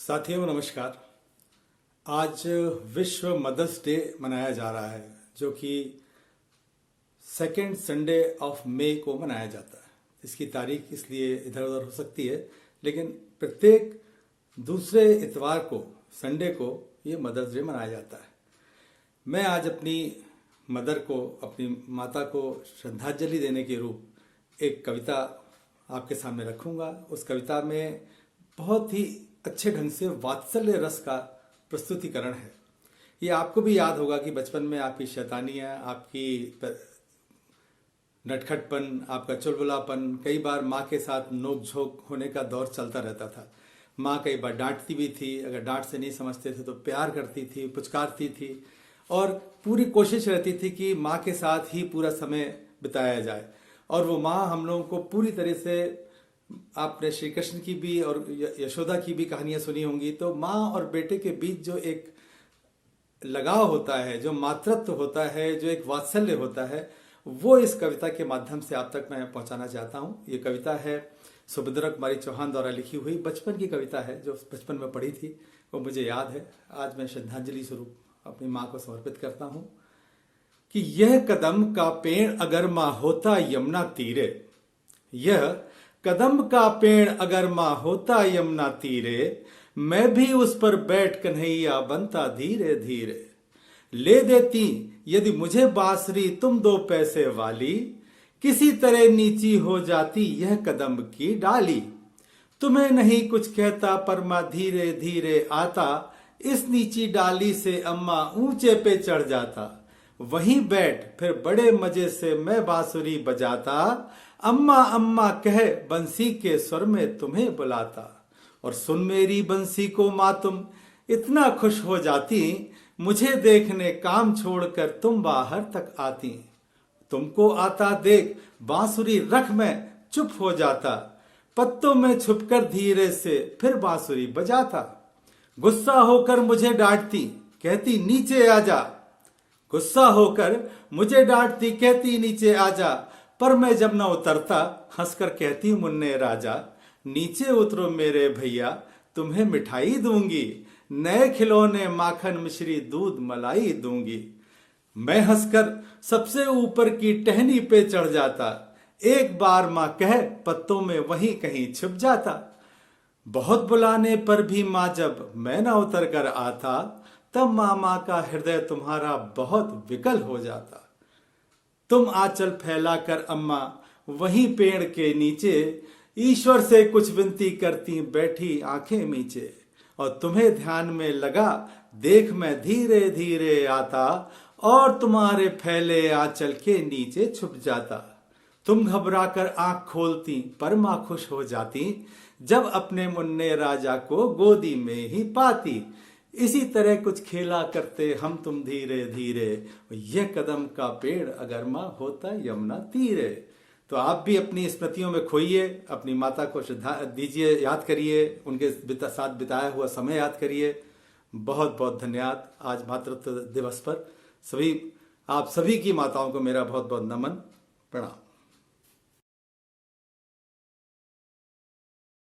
साथियों नमस्कार। आज विश्व मदर्स डे मनाया जा रहा है, जो कि सेकेंड संडे ऑफ मई को मनाया जाता है। इसकी तारीख इसलिए इधर उधर हो सकती है, लेकिन प्रत्येक दूसरे इतवार को, संडे को, ये मदर्स डे मनाया जाता है। मैं आज अपनी मदर को, अपनी माता को श्रद्धांजलि देने के रूप एक कविता आपके सामने रखूंगा। उस कविता में बहुत ही अच्छे ढंग से वात्सल्य रस का प्रस्तुतिकरण है। ये आपको भी याद होगा कि बचपन में आपकी शैतानियाँ, आपकी नटखटपन, आपका चुलबुलापन, कई बार माँ के साथ नोक झोंक होने का दौर चलता रहता था। माँ कई बार डांटती भी थी, अगर डांट से नहीं समझते थे तो प्यार करती थी, पुचकारती थी, और पूरी कोशिश रहती थी कि माँ के साथ ही पूरा समय बिताया जाए। और वो माँ हम लोगों को पूरी तरह से, आपने श्री कृष्ण की भी और यशोदा की भी कहानियां सुनी होंगी, तो माँ और बेटे के बीच जो एक लगाव होता है, जो मातृत्व होता है, जो एक वात्सल्य होता है, वो इस कविता के माध्यम से आप तक मैं पहुंचाना चाहता हूँ। ये कविता है सुभद्रा कुमारी चौहान द्वारा लिखी हुई, बचपन की कविता है, जो बचपन में पढ़ी थी, वो मुझे याद है। आज मैं श्रद्धांजलि स्वरूप अपनी माँ को समर्पित करता हूँ कि यह कदम का पेड़ अगर माँ होता यमुना तीरे, यह कदम का पेड़ अगर माँ होता यमुना तीरे, मैं भी उस पर बैठ कन्हैया बनता धीरे धीरे। ले देती यदि मुझे बांसुरी तुम 2 पैसे वाली, किसी तरह नीची हो जाती यह कदम की डाली। तुम्हें नहीं कुछ कहता पर माँ धीरे धीरे आता, इस नीची डाली से अम्मा ऊंचे पे चढ़ जाता। वहीं बैठ फिर बड़े मजे से मैं बांसुरी बजाता, अम्मा अम्मा कह बंसी के स्वर में तुम्हें बुलाता। और सुन मेरी बंसी को माँ तुम इतना खुश हो जाती, मुझे देखने काम छोड़कर तुम बाहर तक आती। तुमको आता देख बांसुरी रख मैं चुप हो जाता, पत्तों में छुपकर धीरे से फिर बांसुरी बजाता। गुस्सा होकर मुझे डांटती कहती नीचे आजा, गुस्सा होकर मुझे डांटती कहती नीचे आजा, पर मैं जब न उतरता हंसकर कहती मुन्ने राजा। नीचे उतरो मेरे भैया तुम्हें मिठाई दूंगी, नए खिलौने माखन मिश्री दूध मलाई दूंगी। मैं हंसकर सबसे ऊपर की टहनी पे चढ़ जाता, एक बार माँ कह पत्तों में वहीं कहीं छुप जाता। बहुत बुलाने पर भी माँ जब मैं न उतर कर आता, तब मामा का हृदय तुम्हारा बहुत विकल हो जाता। तुम आंचल फैलाकर अम्मा वहीं पेड़ के नीचे, ईश्वर से कुछ विनती करती बैठी आंखें मीचे। और तुम्हें ध्यान में लगा देख मैं धीरे धीरे आता, और तुम्हारे फैले आंचल के नीचे छुप जाता। तुम घबराकर आंख खोलती पर माँ खुश हो जाती, जब अपने मुन्ने राजा को गोदी में ही पाती। इसी तरह कुछ खेला करते हम तुम धीरे धीरे, यह कदम का पेड़ अगर माँ होता यमुना तीरे। तो आप भी अपनी स्मृतियों में खोइए, अपनी माता को श्रद्धा दीजिए, याद करिए, उनके साथ बिताया हुआ समय याद करिए। बहुत बहुत धन्यवाद। आज मातृत्व दिवस पर आप सभी की माताओं को मेरा बहुत बहुत नमन, प्रणाम।